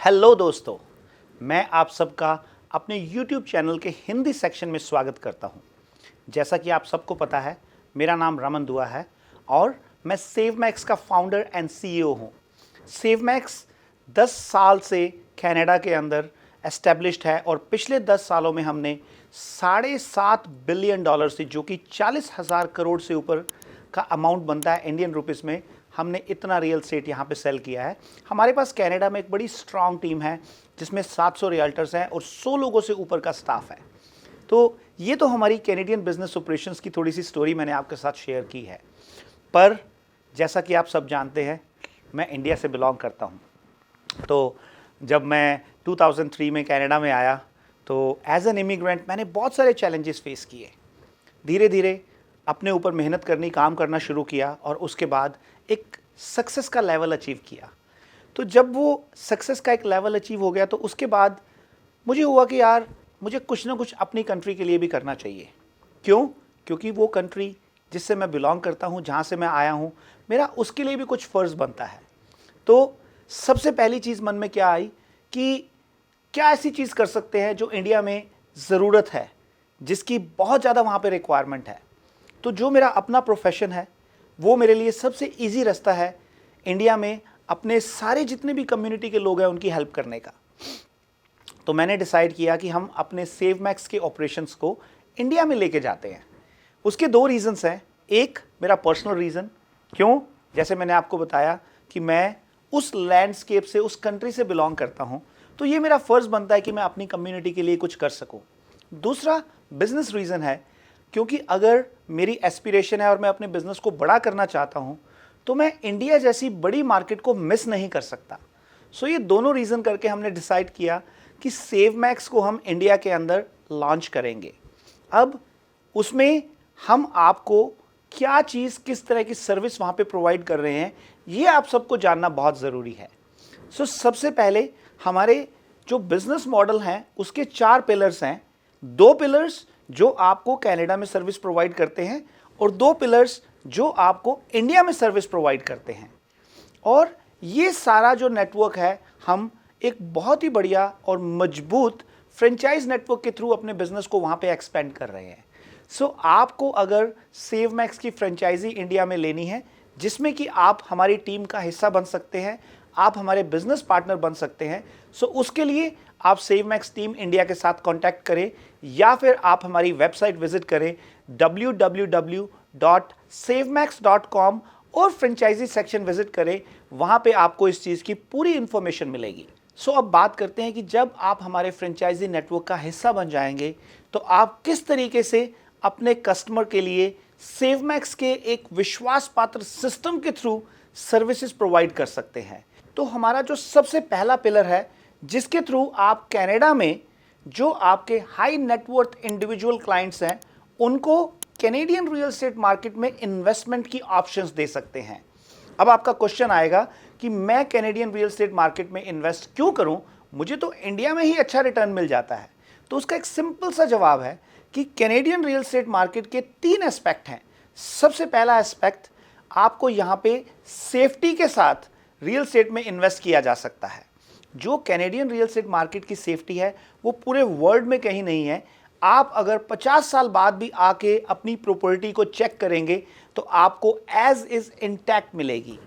Hello दोस्तों, मैं आप सबका अपने YouTube चैनल के हिंदी सेक्शन में स्वागत करता हूं। जैसा कि आप सबको पता है, मेरा नाम रमन दुआ है और मैं सेवमैक्स का फाउंडर एंड CEO हूं। सेवमैक्स 10 साल से कनाडा के अंदर एस्टेब्लिश्ड है और पिछले 10 सालों में हमने $7.5 बिलियन से, जो कि 40,000 करोड़ से ऊपर का अमाउंट बनता है इंडियन रुपीस में, हमने इतना रियल एस्टेट यहाँ पे सेल किया है। हमारे पास कनाडा में एक बड़ी स्ट्रांग टीम है जिसमें 700 रियल्टर्स हैं और 100 लोगों से ऊपर का स्टाफ है। तो ये तो हमारी कैनेडियन बिजनेस ऑपरेशंस की थोड़ी सी स्टोरी मैंने आपके साथ शेयर की है। पर जैसा कि आप सब जानते हैं, मैं इंडिया से बिलोंग करता हूँ। तो जब मैं 2003 में कनाडा में आया तो एज एन इमिग्रेंट मैंने बहुत सारे चैलेंजेस फेस किए। धीरे धीरे अपने ऊपर मेहनत करनी, काम करना शुरू किया और उसके बाद एक सक्सेस का लेवल अचीव किया। तो जब वो सक्सेस का एक लेवल अचीव हो गया तो उसके बाद मुझे हुआ कि यार मुझे कुछ ना कुछ अपनी कंट्री के लिए भी करना चाहिए। क्यों? क्योंकि वो कंट्री जिससे मैं बिलोंग करता हूँ, जहाँ से मैं आया हूँ, मेरा उसके लिए भी कुछ फ़र्ज़ बनता है। तो सबसे पहली चीज़ मन में क्या आई कि क्या ऐसी चीज़ कर सकते हैं जो इंडिया में ज़रूरत है, जिसकी बहुत ज़्यादा वहाँ पे रिक्वायरमेंट है। तो जो मेरा अपना प्रोफेशन है वो मेरे लिए सबसे इजी रास्ता है इंडिया में अपने सारे जितने भी कम्युनिटी के लोग हैं उनकी हेल्प करने का। तो मैंने डिसाइड किया कि हम अपने सेवमैक्स के ऑपरेशंस को इंडिया में लेके जाते हैं। उसके दो रीज़न्स हैं। एक मेरा पर्सनल रीज़न, क्यों? जैसे मैंने आपको बताया कि मैं उस लैंडस्केप से, उस कंट्री से बिलोंग करता हूँ, तो ये मेरा फ़र्ज़ बनता है कि मैं अपनी कम्युनिटी के लिए कुछ कर सकूँ। दूसरा बिजनेस रीज़न है, क्योंकि अगर मेरी एस्पिरेशन है और मैं अपने बिजनेस को बड़ा करना चाहता हूं तो मैं इंडिया जैसी बड़ी मार्केट को मिस नहीं कर सकता। सो ये दोनों रीज़न करके हमने डिसाइड किया कि सेवमैक्स को हम इंडिया के अंदर लॉन्च करेंगे। अब उसमें हम आपको क्या चीज़, किस तरह की सर्विस वहाँ पे प्रोवाइड कर रहे हैं, ये आप सबको जानना बहुत ज़रूरी है। सो सबसे पहले हमारे जो बिज़नेस मॉडल हैं उसके 4 पिलर्स हैं। 2 पिलर्स जो आपको कनाडा में सर्विस प्रोवाइड करते हैं और 2 पिलर्स जो आपको इंडिया में सर्विस प्रोवाइड करते हैं। और ये सारा जो नेटवर्क है, हम एक बहुत ही बढ़िया और मजबूत फ्रेंचाइज नेटवर्क के थ्रू अपने बिजनेस को वहाँ पे एक्सपेंड कर रहे हैं। सो आपको अगर सेवमैक्स की फ्रेंचाइजी इंडिया में लेनी है, जिसमें कि आप हमारी टीम का हिस्सा बन सकते हैं, आप हमारे बिजनेस पार्टनर बन सकते हैं, सो उसके लिए आप सेवमैक्स टीम इंडिया के साथ कांटेक्ट करें या फिर आप हमारी वेबसाइट विजिट करें www.savemax.com और फ्रेंचाइजी सेक्शन विजिट करें। वहां पे आपको इस चीज़ की पूरी इंफॉर्मेशन मिलेगी। सो अब बात करते हैं कि जब आप हमारे फ्रेंचाइजी नेटवर्क का हिस्सा बन जाएंगे तो आप किस तरीके से अपने कस्टमर के लिए सेवमैक्स के एक विश्वास पात्र सिस्टम के थ्रू सर्विसेज प्रोवाइड कर सकते हैं। तो हमारा जो सबसे पहला पिलर है, जिसके थ्रू आप कनाडा में जो आपके हाई नेटवर्थ इंडिविजुअल क्लाइंट्स हैं उनको कैनेडियन रियल एस्टेट मार्केट में इन्वेस्टमेंट की ऑप्शंस दे सकते हैं। अब आपका क्वेश्चन आएगा कि मैं कैनेडियन रियल एस्टेट मार्केट में इन्वेस्ट क्यों करूं, मुझे तो इंडिया में ही अच्छा रिटर्न मिल जाता है। तो उसका एक सिंपल सा जवाब है कि कैनेडियन रियल एस्टेट मार्केट के 3 एस्पेक्ट हैं। सबसे पहला एस्पेक्ट, आपको यहाँ पे सेफ्टी के साथ रियल एस्टेट में इन्वेस्ट किया जा सकता है। जो कैनेडियन रियल एस्टेट मार्केट की सेफ्टी है वो पूरे वर्ल्ड में कहीं नहीं है। आप अगर 50 साल बाद भी आके अपनी प्रॉपर्टी को चेक करेंगे तो आपको एज इज इंटैक्ट मिलेगी।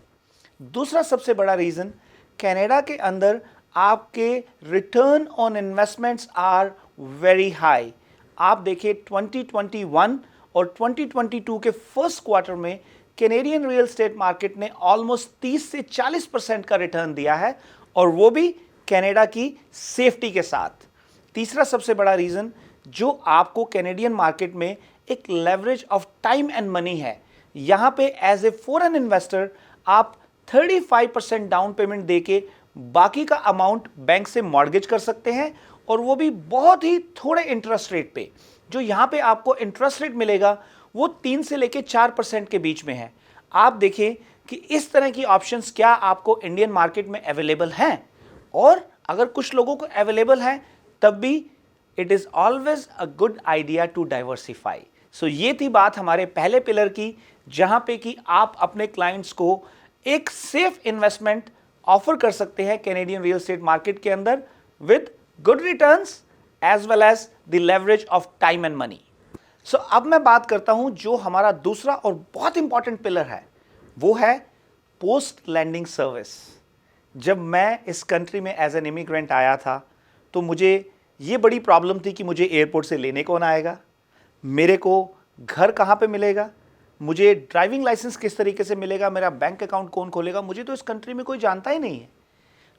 दूसरा सबसे बड़ा रीज़न, कनाडा के अंदर आपके return on investments are very high. आप देखिए 2021 और 2022 के फर्स्ट क्वार्टर में कैनेडियन रियल एस्टेट मार्केट ने ऑलमोस्ट 30 से 40% का रिटर्न दिया है, और वो भी कनाडा की सेफ्टी के साथ। तीसरा सबसे बड़ा रीज़न, जो आपको कैनेडियन मार्केट में एक leverage of time and money है। यहाँ पे एज ए फॉरेन इन्वेस्टर आप 35% डाउन पेमेंट देके बाकी का अमाउंट बैंक से मॉर्गेज कर सकते हैं, और वो भी बहुत ही थोड़े इंटरेस्ट रेट पे। जो यहाँ पे आपको इंटरेस्ट रेट मिलेगा वो 3 से लेके 4% के बीच में है। आप देखें कि इस तरह की ऑप्शंस क्या आपको इंडियन मार्केट में अवेलेबल हैं, और अगर कुछ लोगों को अवेलेबल हैं तब भी it is always a good idea to diversify. So ये थी बात हमारे पहले पिलर की, जहां पे कि आप अपने क्लाइंट्स को एक सेफ इन्वेस्टमेंट ऑफर कर सकते हैं कैनेडियन रियल एस्टेट मार्केट के अंदर with good returns as well as the leverage of time and money. So अब मैं बात करता हूं जो हमारा दूसरा और बहुत इंपॉर्टेंट पिलर है, वो है पोस्ट लैंडिंग सर्विस। जब मैं इस कंट्री में एज एन इमिग्रेंट आया था तो मुझे ये बड़ी प्रॉब्लम थी कि मुझे एयरपोर्ट से लेने कौन आएगा, मेरे को घर कहाँ पे मिलेगा, मुझे ड्राइविंग लाइसेंस किस तरीके से मिलेगा, मेरा बैंक अकाउंट कौन खोलेगा, मुझे तो इस कंट्री में कोई जानता ही नहीं है।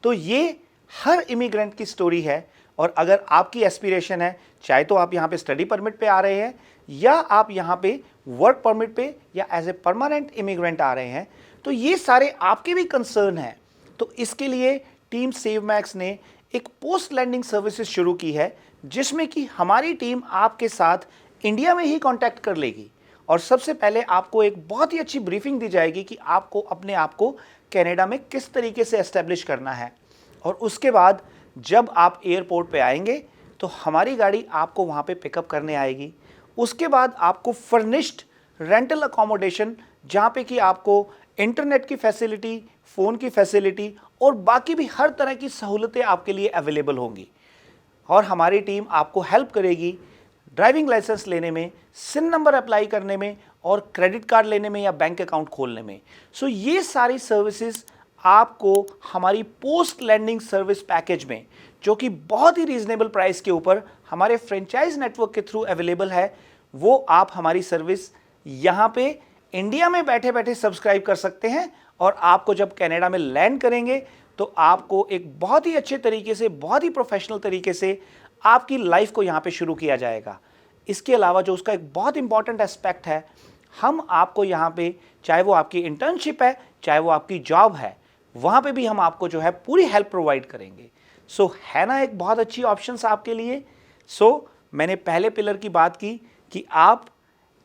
तो ये हर इमिग्रेंट की स्टोरी है। और अगर आपकी एस्पिरेशन है, चाहे तो आप यहाँ पे स्टडी परमिट पे आ रहे हैं या आप यहाँ पे वर्क परमिट पे या एज ए परमानेंट इमिग्रेंट आ रहे हैं, तो ये सारे आपके भी कंसर्न हैं। तो इसके लिए टीम सेवमैक्स ने एक पोस्ट लैंडिंग सर्विसेज शुरू की है, जिसमें कि हमारी टीम आपके साथ इंडिया में ही कांटेक्ट कर लेगी और सबसे पहले आपको एक बहुत ही अच्छी ब्रीफिंग दी जाएगी कि आपको अपने आप को कनाडा में किस तरीके से एस्टेब्लिश करना है। और उसके बाद जब आप एयरपोर्ट पे आएंगे तो हमारी गाड़ी आपको वहाँ पे पिकअप करने आएगी। उसके बाद आपको फर्निश्ड रेंटल अकोमोडेशन, जहाँ पे कि आपको इंटरनेट की फैसिलिटी, फ़ोन की फैसिलिटी और बाकी भी हर तरह की सहूलतें आपके लिए अवेलेबल होंगी। और हमारी टीम आपको हेल्प करेगी ड्राइविंग लाइसेंस लेने में, सिन नंबर अप्लाई करने में और क्रेडिट कार्ड लेने में या बैंक अकाउंट खोलने में। सो ये सारी सर्विसेज आपको हमारी पोस्ट लैंडिंग सर्विस पैकेज में, जो कि बहुत ही रीजनेबल प्राइस के ऊपर हमारे फ्रेंचाइज नेटवर्क के थ्रू अवेलेबल है, वो आप हमारी सर्विस यहाँ पे इंडिया में बैठे बैठे सब्सक्राइब कर सकते हैं। और आपको जब कनाडा में लैंड करेंगे तो आपको एक बहुत ही अच्छे तरीके से, बहुत ही प्रोफेशनल तरीके से आपकी लाइफ को यहाँ पे शुरू किया जाएगा। इसके अलावा जो उसका एक बहुत इंपॉर्टेंट एस्पेक्ट है, हम आपको यहाँ पे, चाहे वो आपकी इंटर्नशिप है, चाहे वो आपकी जॉब है, वहाँ पे भी हम आपको जो है पूरी हेल्प प्रोवाइड करेंगे। सो है ना एक बहुत अच्छी ऑप्शंस आपके लिए। सो मैंने पहले पिलर की बात की कि आप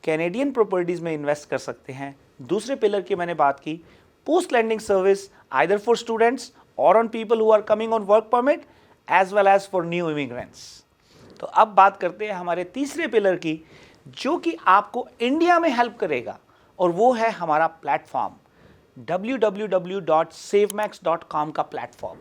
कैनेडियन प्रॉपर्टीज़ में इन्वेस्ट कर सकते हैं। दूसरे पिलर की मैंने बात की post landing service either for students और on people who are coming on work permit as well as for new immigrants. तो अब बात करते हैं हमारे तीसरे पिलर की, जो कि आपको इंडिया में हेल्प करेगा, और वो है हमारा प्लेटफॉर्म www.savemax.com का प्लेटफॉर्म।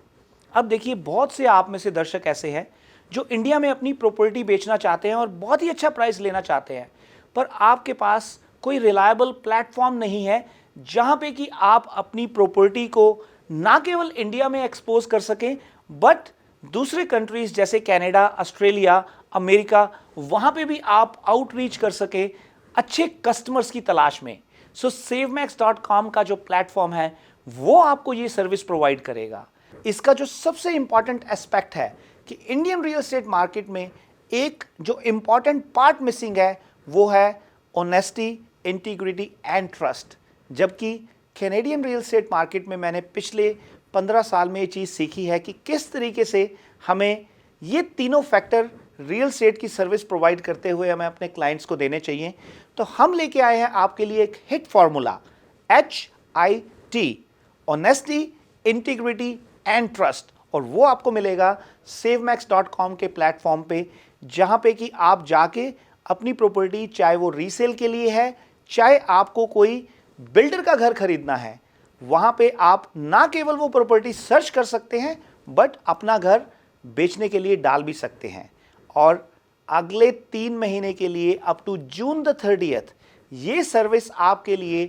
अब देखिए, बहुत से आप में से दर्शक ऐसे हैं जो इंडिया में अपनी प्रॉपर्टी बेचना चाहते हैं और बहुत ही अच्छा प्राइस लेना चाहते हैं, पर आपके पास कोई रिलायबल प्लेटफॉर्म नहीं है जहां पे कि आप अपनी प्रॉपर्टी को ना केवल इंडिया में एक्सपोज कर सकें, बट दूसरे कंट्रीज जैसे कनाडा, ऑस्ट्रेलिया, अमेरिका, वहां पे भी आप आउटरीच कर सके अच्छे कस्टमर्स की तलाश में। सो savemax.com का जो प्लेटफॉर्म है वो आपको ये सर्विस प्रोवाइड करेगा। इसका जो सबसे इंपॉर्टेंट एस्पेक्ट है कि इंडियन रियल एस्टेट मार्केट में एक जो इंपॉर्टेंट पार्ट मिसिंग है वो है ऑनेस्टी, इंटीग्रिटी एंड ट्रस्ट। जबकि कैनेडियन रियल एस्टेट मार्केट में मैंने पिछले 15 साल में ये चीज़ सीखी है कि किस तरीके से हमें ये तीनों फैक्टर रियल एस्टेट की सर्विस प्रोवाइड करते हुए हमें अपने क्लाइंट्स को देने चाहिए। तो हम लेके आए हैं आपके लिए एक hit formula HIT, honesty, integrity and trust, और वो आपको मिलेगा savemax.com के प्लेटफॉर्म पे, जहाँ पे कि आप जाके अपनी प्रॉपर्टी, चाहे वो रीसेल के लिए है, चाहे आपको कोई बिल्डर का घर खरीदना है, वहाँ पे आप ना केवल वो प्रॉपर्टी सर्च कर सकते हैं बट अपना घर बेचने के लिए डाल भी सकते हैं। और अगले 3 महीने के लिए अप टू जून 30 ये सर्विस आपके लिए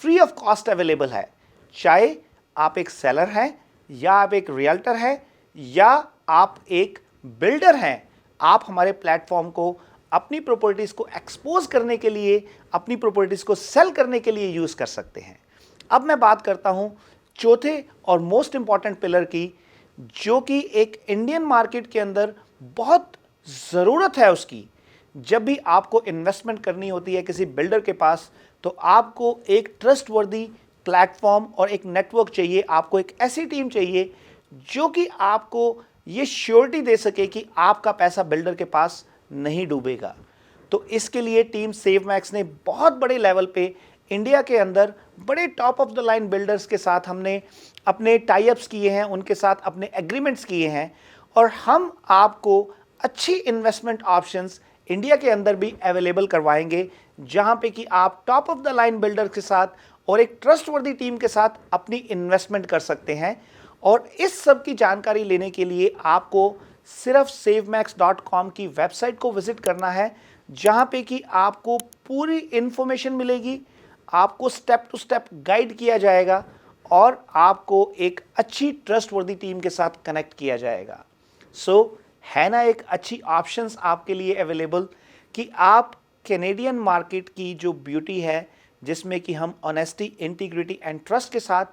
फ्री ऑफ कॉस्ट अवेलेबल है। चाहे आप एक सेलर हैं या आप एक रियल्टर हैं या आप एक बिल्डर हैं, आप हमारे प्लेटफॉर्म को अपनी प्रॉपर्टीज़ को एक्सपोज करने के लिए, अपनी प्रॉपर्टीज़ को सेल करने के लिए यूज़ कर सकते हैं। अब मैं बात करता हूं चौथे और मोस्ट इंपॉर्टेंट पिलर की, जो कि एक इंडियन मार्केट के अंदर बहुत ज़रूरत है उसकी। जब भी आपको इन्वेस्टमेंट करनी होती है किसी बिल्डर के पास, तो आपको एक ट्रस्टवर्दी प्लेटफॉर्म और एक नेटवर्क चाहिए। आपको एक ऐसी टीम चाहिए जो कि आपको ये श्योरिटी दे सके कि आपका पैसा बिल्डर के पास नहीं डूबेगा। तो इसके लिए टीम सेवमैक्स ने बहुत बड़े लेवल पे इंडिया के अंदर बड़े top of the line builders के साथ हमने अपने टाई अप्स किए हैं, उनके साथ अपने एग्रीमेंट्स किए हैं, और हम आपको अच्छी इन्वेस्टमेंट ऑप्शंस इंडिया के अंदर भी अवेलेबल करवाएंगे, जहां पे कि आप top of the line builder के साथ और एक ट्रस्टवर्दी टीम के साथ अपनी इन्वेस्टमेंट कर सकते हैं। और इस सब की जानकारी लेने के लिए आपको सिर्फ savemax.com की वेबसाइट को विजिट करना है, जहां पे कि आपको पूरी इंफॉर्मेशन मिलेगी, आपको स्टेप टू स्टेप गाइड किया जाएगा और आपको एक अच्छी ट्रस्टवर्दी टीम के साथ कनेक्ट किया जाएगा। सो है ना एक अच्छी ऑप्शंस आपके लिए अवेलेबल कि आप कैनेडियन मार्केट की जो ब्यूटी है, जिसमें कि हम ऑनेस्टी, इंटीग्रिटी एंड ट्रस्ट के साथ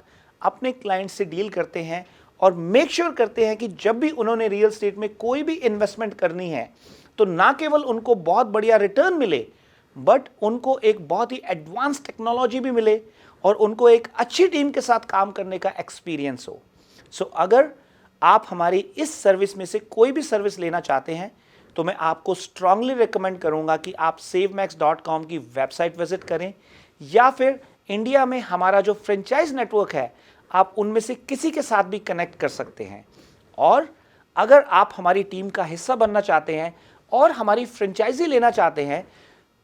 अपने क्लाइंट से डील करते हैं और मेक श्योर करते हैं कि जब भी उन्होंने रियल एस्टेट में कोई भी इन्वेस्टमेंट करनी है तो ना केवल उनको बहुत बढ़िया रिटर्न मिले, बट उनको एक बहुत ही एडवांस टेक्नोलॉजी भी मिले और उनको एक अच्छी टीम के साथ काम करने का एक्सपीरियंस हो। सो अगर आप हमारी इस सर्विस में से कोई भी सर्विस लेना चाहते हैं तो मैं आपको स्ट्रांगली रिकमेंड करूंगा कि आप savemax.com की वेबसाइट विजिट करें, या फिर इंडिया में हमारा जो फ्रेंचाइज नेटवर्क है आप उनमें से किसी के साथ भी कनेक्ट कर सकते हैं। और अगर आप हमारी टीम का हिस्सा बनना चाहते हैं और हमारी फ्रेंचाइजी लेना चाहते हैं,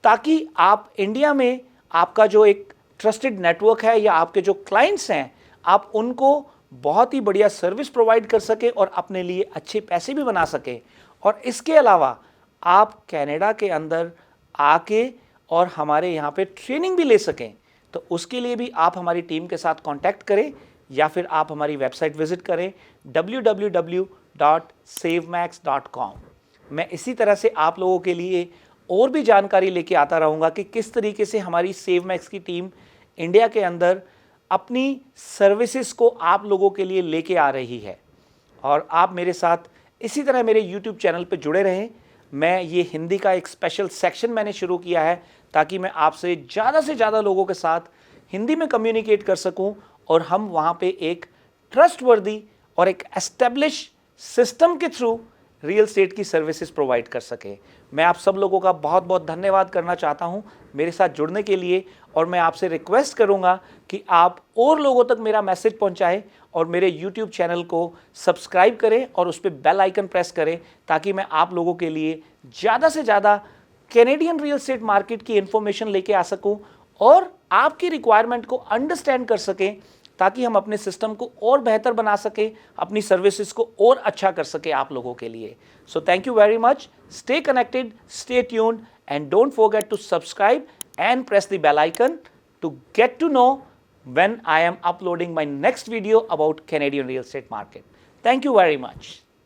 ताकि आप इंडिया में आपका जो एक ट्रस्टेड नेटवर्क है या आपके जो क्लाइंट्स हैं, आप उनको बहुत ही बढ़िया सर्विस प्रोवाइड कर सके और अपने लिए अच्छे पैसे भी बना सके, और इसके अलावा आप कनाडा के अंदर आके और हमारे यहाँ पे ट्रेनिंग भी ले सकें, तो उसके लिए भी आप हमारी टीम के साथ कांटेक्ट करें या फिर आप हमारी वेबसाइट विजिट करें www.savemax.com। मैं इसी तरह से आप लोगों के लिए और भी जानकारी लेके आता रहूँगा कि किस तरीके से हमारी सेवमैक्स की टीम इंडिया के अंदर अपनी सर्विसेज को आप लोगों के लिए लेके आ रही है। और आप मेरे साथ इसी तरह मेरे YouTube चैनल पे जुड़े रहें। मैं ये हिंदी का एक स्पेशल सेक्शन मैंने शुरू किया है ताकि मैं आपसे से ज़्यादा लोगों के साथ हिंदी में कम्युनिकेट कर सकूं और हम वहाँ पे एक ट्रस्टवर्दी और एक एस्टेब्लिश सिस्टम के थ्रू रियल एस्टेट की सर्विसेज प्रोवाइड कर सके। मैं आप सब लोगों का बहुत बहुत धन्यवाद करना चाहता हूं मेरे साथ जुड़ने के लिए, और मैं आपसे रिक्वेस्ट करूंगा कि आप और लोगों तक मेरा मैसेज पहुंचाएं और मेरे YouTube चैनल को सब्सक्राइब करें और उस पर बेल आइकन प्रेस करें, ताकि मैं आप लोगों के लिए ज़्यादा से ज़्यादा कैनेडियन रियल एस्टेट मार्केट की इंफॉर्मेशन लेके आ सकूं और आपकी रिक्वायरमेंट को अंडरस्टैंड कर सकें, ताकि हम अपने सिस्टम को और बेहतर बना सके, अपनी सर्विसेज को और अच्छा कर सके आप लोगों के लिए। So thank you very much, stay connected, stay tuned and don't forget to subscribe and press the bell icon to get to know when I am uploading my next video about Canadian real estate market. Thank you very much.